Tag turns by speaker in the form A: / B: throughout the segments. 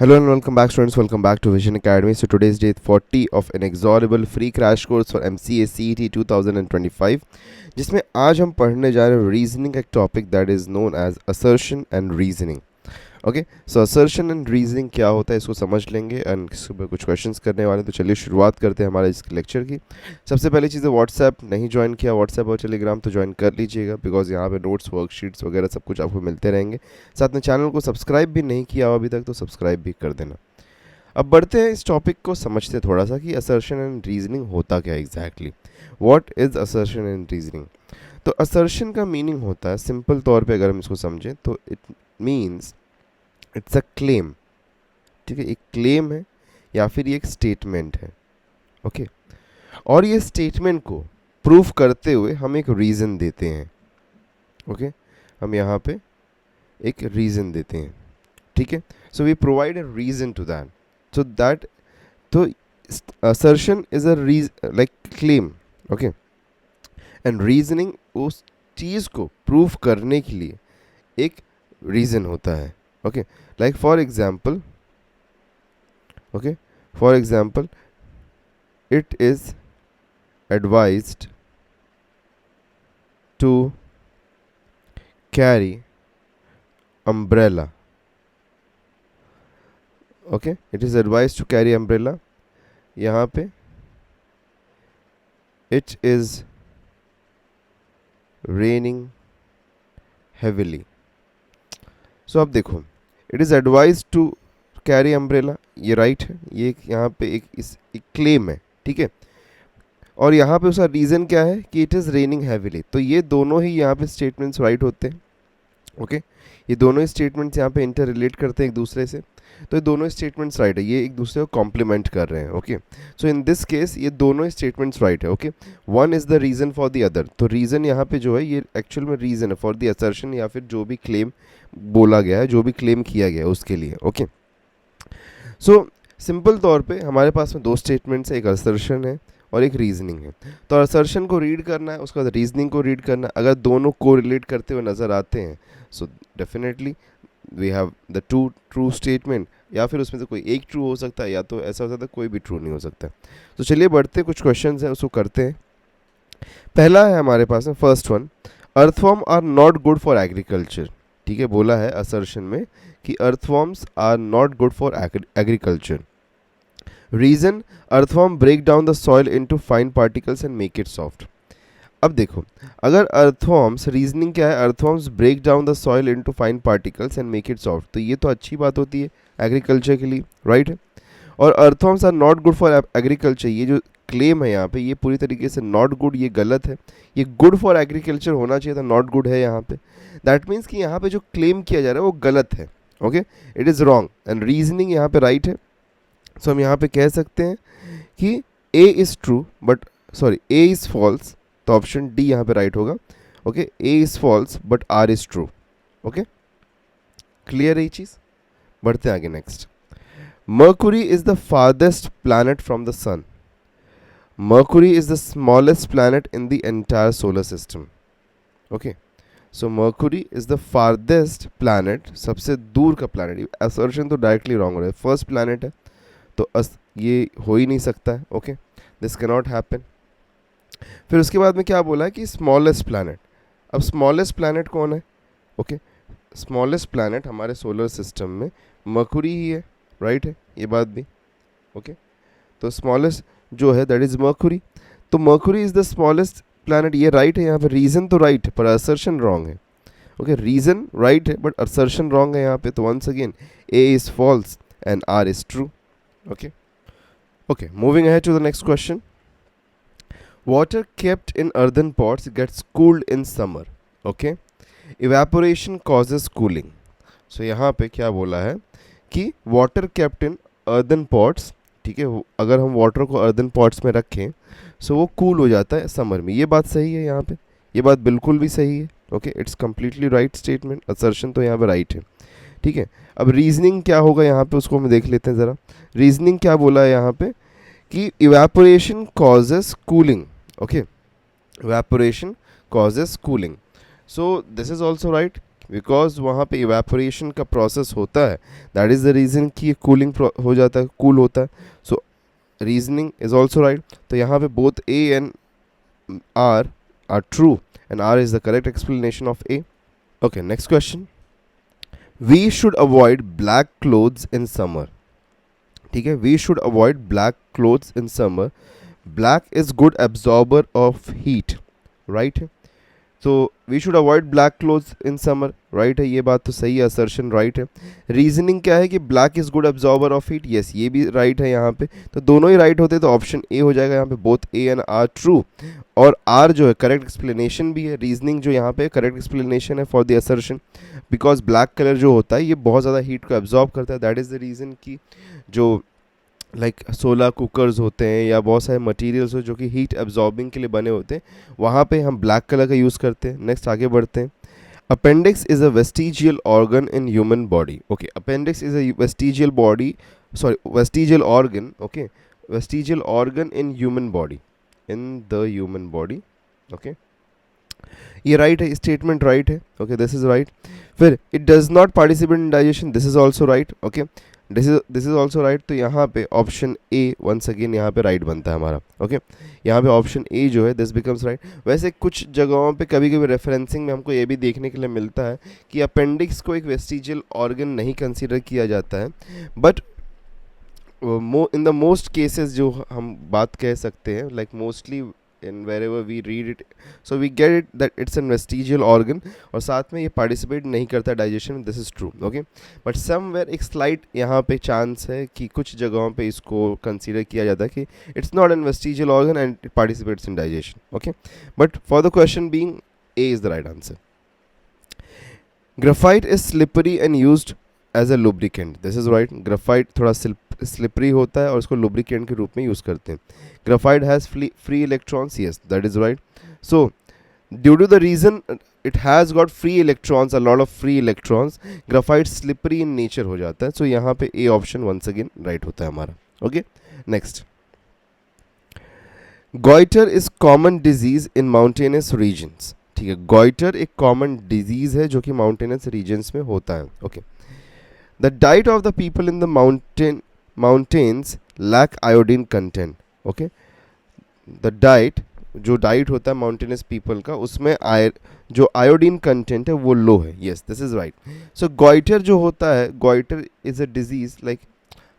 A: Hello and welcome back, students. Welcome back to Vision Academy. So today's day 40 of inexorable free crash course for MCA CET 2025, जिसमें आज हम पढ़ने जा रहे हैं रीजनिंग का एक topic that is known as assertion and reasoning. Okay, so assertion and reasoning क्या होता है इसको समझ लेंगे एंड इसके ऊपर कुछ क्वेश्चंस करने वाले. तो चलिए शुरुआत करते हैं हमारे इस लेक्चर की. सबसे पहली चीज़ है, व्हाट्सएप नहीं ज्वाइन किया व्हाट्सएप और टेलीग्राम तो ज्वाइन कर लीजिएगा, बिकॉज यहाँ पे नोट्स वर्कशीट्स वगैरह सब कुछ आपको मिलते रहेंगे. साथ में चैनल को सब्सक्राइब भी नहीं किया हो अभी तक तो सब्सक्राइब भी कर देना. अब बढ़ते हैं इस टॉपिक को समझते थोड़ा सा कि असर्शन एंड रीजनिंग होता क्या exactly. What is assertion and reasoning? तो असर्शन का मीनिंग होता है, सिंपल तौर पे अगर हम इसको समझें तो it means it's a claim. ठीक है, एक क्लेम है या फिर ये एक स्टेटमेंट है. ओके, और ये स्टेटमेंट को प्रूफ करते हुए हम एक रीज़न देते हैं. ओके, हम यहाँ पे एक रीज़न देते हैं. ठीक है, so we provide a reason to that. so that तो assertion is a like claim. okay, and reasoning उस चीज़ को प्रूफ करने के लिए एक रीज़न होता है. Okay, like for example, okay, for example it is advised to carry umbrella. Okay, it is advise to carry umbrella. यहाँ पे it is raining heavily. So अब देखो, it is advise to carry umbrella, ये right है, ये यहाँ पे एक क्लेम है. ठीक है, और यहाँ पे उसका रीज़न क्या है कि इट इज़ रेनिंग हैविली. तो ये दोनों ही यहाँ पे स्टेटमेंट्स राइट होते हैं. ओके, ये दोनों ही स्टेटमेंट्स यहाँ पे इंटर रिलेट करते हैं एक दूसरे से. तो ये दोनों स्टेटमेंट्स राइट है, ये एक दूसरे को कॉम्प्लीमेंट कर रहे हैं. Okay, so in this case ये दोनों स्टेटमेंट्स राइट है. Okay, one is the reason for the other. तो रीज़न यहाँ पे जो है ये एक्चुअल में रीज़न है फॉर द असर्शन या फिर जो भी क्लेम बोला गया है, जो भी क्लेम किया गया है उसके लिए. ओके, सो सिंपल तौर पे हमारे पास में दो स्टेटमेंट्स है, एक असर्शन है और एक रीजनिंग है. तो असर्शन को रीड करना है, उसके बाद रीजनिंग को रीड करना है. अगर दोनों को रिलेट करते हुए नज़र आते हैं so definitely we have the two true statement, या फिर उसमें से कोई एक ट्रू हो सकता है या तो ऐसा हो सकता है कोई भी ट्रू नहीं हो सकता. तो चलिए बढ़ते हैं, कुछ क्वेश्चन हैं उसको करते हैं. पहला है हमारे पास में first one, earthworm are not good for agriculture. ठीक है, बोला है असर्शन में कि earthworms are not good for agriculture. Reason, earthworm break down the soil into fine particles and make it soft. अब देखो, अगर अर्थवॉर्म्स, रीजनिंग क्या है, earthworms break down the soil into fine particles and make it soft, तो ये तो अच्छी बात होती है एग्रीकल्चर के लिए, राइट है. और earthworms are not good for agriculture, ये जो क्लेम है यहाँ पे ये पूरी तरीके से नॉट गुड, ये गलत है. ये गुड फॉर एग्रीकल्चर होना चाहिए था, नॉट गुड है यहाँ पे. दैट मीन्स कि यहाँ पे जो क्लेम किया जा रहा है वो गलत है. Okay, it is wrong and reasoning यहाँ पे राइट है. सो हम यहाँ पे कह सकते हैं कि A is true but sorry A is false, तो ऑप्शन डी यहाँ पे राइट होगा. Okay, A is false but R is true. Okay, clear है ये चीज़. बढ़ते हैं आगे. Next, Mercury is the farthest planet from the sun. Mercury is the smallest planet in the entire solar system. Okay, so Mercury is the farthest planet, सबसे दूर का planet. Assertion तो डायरेक्टली रॉन्ग हो रहा है, फर्स्ट प्लैनेट है तो ये हो ही नहीं सकता है. Okay, this can not happen. फिर उसके बाद में क्या बोला है कि स्मॉलेस्ट प्लैनेट. अब स्मॉलेस्ट प्लैनेट कौन है? ओके, स्मॉलेस्ट प्लैनेट हमारे सोलर सिस्टम में मर्कुरी ही है, राइट है, ये बात भी. ओके, तो स्मॉलेस्ट जो है दैट इज़ मर्कुरी. तो Mercury is the smallest planet, ये राइट है यहाँ पर. रीज़न तो राइट है पर असर्शन रॉन्ग है. ओके, रीज़न राइट है बट असर्शन रॉन्ग है यहाँ पे. तो once again A is false and R is true. Okay, moving ahead to the next question. Water kept in earthen pots gets cooled in summer. Okay, evaporation causes cooling. So यहाँ पे क्या बोला है कि water kept in earthen pots, ठीक है, अगर हम वाटर को earthen pots में रखें so वो कूल हो जाता है समर में. ये बात सही है यहाँ पे, ये बात बिल्कुल भी सही है. Okay, it's completely right statement. Assertion तो यहाँ पे राइट है. ठीक है, अब रीजनिंग क्या होगा यहाँ पे उसको हम देख लेते हैं ज़रा. रीजनिंग क्या बोला है यहाँ पे कि evaporation causes cooling. Okay, evaporation causes cooling. So this is also right. Because वहाँ पे इवेपोरेशन का प्रोसेस होता है, दैट इज़ द रीज़न कि ये कूलिंग हो जाता है, कूल होता है. So reasoning is also right. तो यहाँ पे both A and R true and R is the correct explanation of A. Okay, next question. We should avoid black clothes in summer. ठीक है, we should avoid black clothes in summer. Black is good absorber of heat, right है. तो we should avoid black clothes in summer, right है, ये बात तो सही है, असर्शन राइट है. रीजनिंग क्या है कि black is good absorber of heat, yes ये भी राइट है यहाँ पे. तो दोनों ही राइट होते तो ऑप्शन ए हो जाएगा यहाँ पे, both A and R true. और आर जो है करेक्ट एक्सप्लेनेशन भी है. रीजनिंग जो यहाँ पे करेक्ट एक्सप्लेनेशन है for the assertion, because black colour जो होता है ये बहुत ज़्यादा हीट को एब्जॉर्ब करता है. दैट इज़ द रीज़न कि जो सोलर कुकर्स होते हैं या बहुत सारे मटेरियल्स हो जो कि हीट एब्जॉर्बिंग के लिए बने होते हैं, वहाँ पे हम ब्लैक कलर का यूज़ करते हैं. नेक्स्ट आगे बढ़ते हैं. Appendix is a vestigial organ in human body. Okay, appendix is a vestigial body, sorry vestigial organ. Okay, vestigial organ in human body, in the human body. Okay, ये right है, statement right है. Okay, this is right. फिर it does not participate in digestion, this is also right. Okay, this is also right. तो यहाँ पे option A once again यहाँ पे right बनता है हमारा. ओके, यहाँ पे ऑप्शन ए जो है दिस बिकम्स राइट. वैसे कुछ जगहों पे कभी कभी रेफरेंसिंग में हमको ये भी देखने के लिए मिलता है कि अपेंडिक्स को एक वेस्टिजियल ऑर्गन नहीं कंसीडर किया जाता है, but in the most cases जो हम बात कह सकते हैं, like mostly in wherever we read it, so we get it that it's a vestigial organ और साथ में ये participate नहीं करता digestion में, this is true. okay, but somewhere एक slight यहाँ पे chance है कि कुछ जगहों पे इसको consider किया जाता है कि it's not a vestigial organ and it participates in digestion. okay, but for the question being A is the right answer. Graphite is slippery and used as a lubricant, this is right. Graphite थोड़ा slippery होता है और इसको lubricant के रूप में use करते हैं. Graphite has free electrons, yes that is right. So due to the reason it has got free electrons, a lot of free electrons, graphite slippery in nature हो जाता है. सो यहाँ पे A option once again right होता है हमारा. Okay, next. Goitre is common disease in mountainous regions. ठीक है, गॉइटर एक कॉमन डिजीज है जो कि माउंटेनियस रीजन्स में होता है. Okay, the diet of the people in the mountains lack iodine content. okay, the diet, जो डाइट होता है माउंटेनियस पीपल का, उसमें जो आयोडीन कंटेंट है वो लो है. Yes this is right. So goitre जो होता है, goitre is a disease, like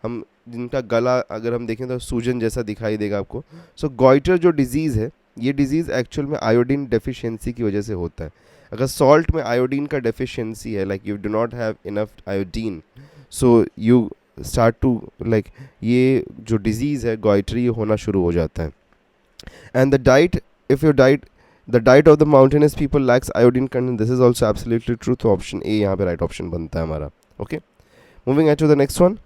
A: हम जिनका गला अगर हम देखें तो सूजन जैसा दिखाई देगा आपको. सो गॉइटर जो डिजीज़ है, ये डिजीज़ एक्चुअल में आयोडीन डेफिशिएंसी की वजह से होता है. अगर सॉल्ट में आयोडीन का डेफिशिएंसी है, like you do not have enough iodine, so you start to like ये जो डिजीज़ है गॉइटरी होना शुरू हो जाता है. And the diet, if your diet, the diet of the mountainous people lacks iodine content, this is also absolutely true. तो option A यहाँ पे राइट ऑप्शन बनता है हमारा. Okay, moving at to the next one.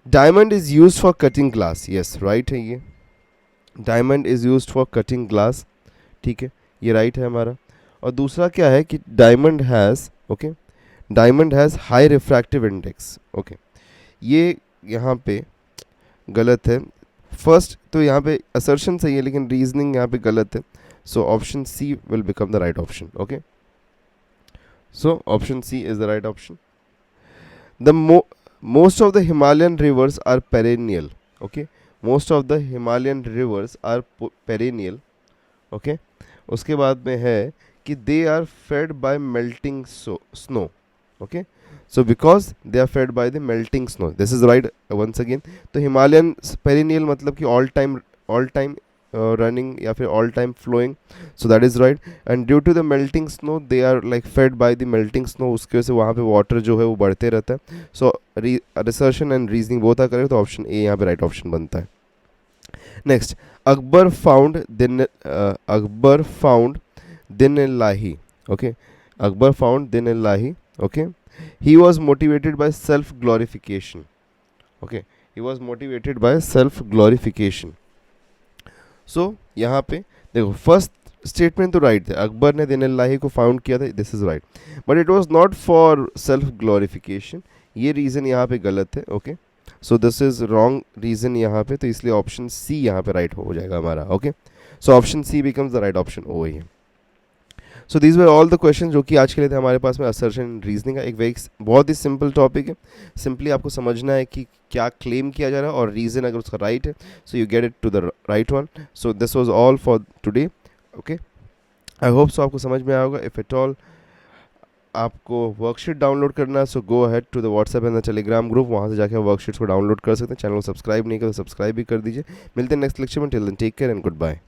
A: Diamond is use for cutting glass, yes right है, ये diamond is use for cutting glass. ठीक है, ये राइट है हमारा. और दूसरा क्या है कि diamond has, okay, diamond has high refractive index. Okay, ये यहाँ पे गलत है. फर्स्ट तो यहाँ पे असर्शन सही है लेकिन रीजनिंग यहाँ पे गलत है. So option C will become the right option. Okay, so option C is the right option. The most of the Himalayan rivers are perennial. okay, most of the Himalayan rivers are perennial. okay, उसके बाद में है कि they are fed by melting snow. okay, so because they are fed by the melting snow, this is right once again. तो Himalayan perennial मतलब कि all time running या फिर all time flowing, so that is right. and due to the melting snow they are like fed by the melting snow, उसके वजह से वहाँ पे वाटर जो है वो बढ़ते रहता है. so assertion and reasoning both are correct, तो ऑप्शन ए यहाँ पे राइट ऑप्शन बनता है. नेक्स्ट, अकबर फाउंड दिन लाही. ओके, अकबर फाउंड दिन लाही. Okay, he was motivated by self glorification. okay, he was motivated by self glorification. so यहाँ पे देखो फर्स्ट स्टेटमेंट तो राइट है, अकबर ने दिन लाही को फाउंड किया था, this is right. But it was not for self glorification, ये रीज़न यहाँ पे गलत है. Okay, so this is wrong reason यहाँ पे, तो इसलिए ऑप्शन सी यहाँ पे राइट हो जाएगा हमारा. Okay, so option C becomes the right option. Oh है. So these were all the question जो कि आज के लिए थे हमारे पास में असर्शन रीजनिंग का। एक वेरी बहुत ही सिंपल टॉपिक है, सिंपली आपको समझना है कि क्या क्लेम किया जा रहा है और रीज़न अगर उसका राइट है, so you get it to the right one. So this was all for today. Okay, I hope so आपको समझ में आया होगा। इफ़ एट ऑल आपको वर्कशीट डाउनलोड करना है, so go ahead to the WhatsApp and the Telegram group, वहाँ से जाकर वर्कशीट्स को डाउनलोड कर सकते हैं। चैनल को सब्सक्राइब नहीं कर तो सब्सक्राइब भी कर दीजिए। मिलते हैं नेक्स्ट लेक्चर में, till then take care and good bye.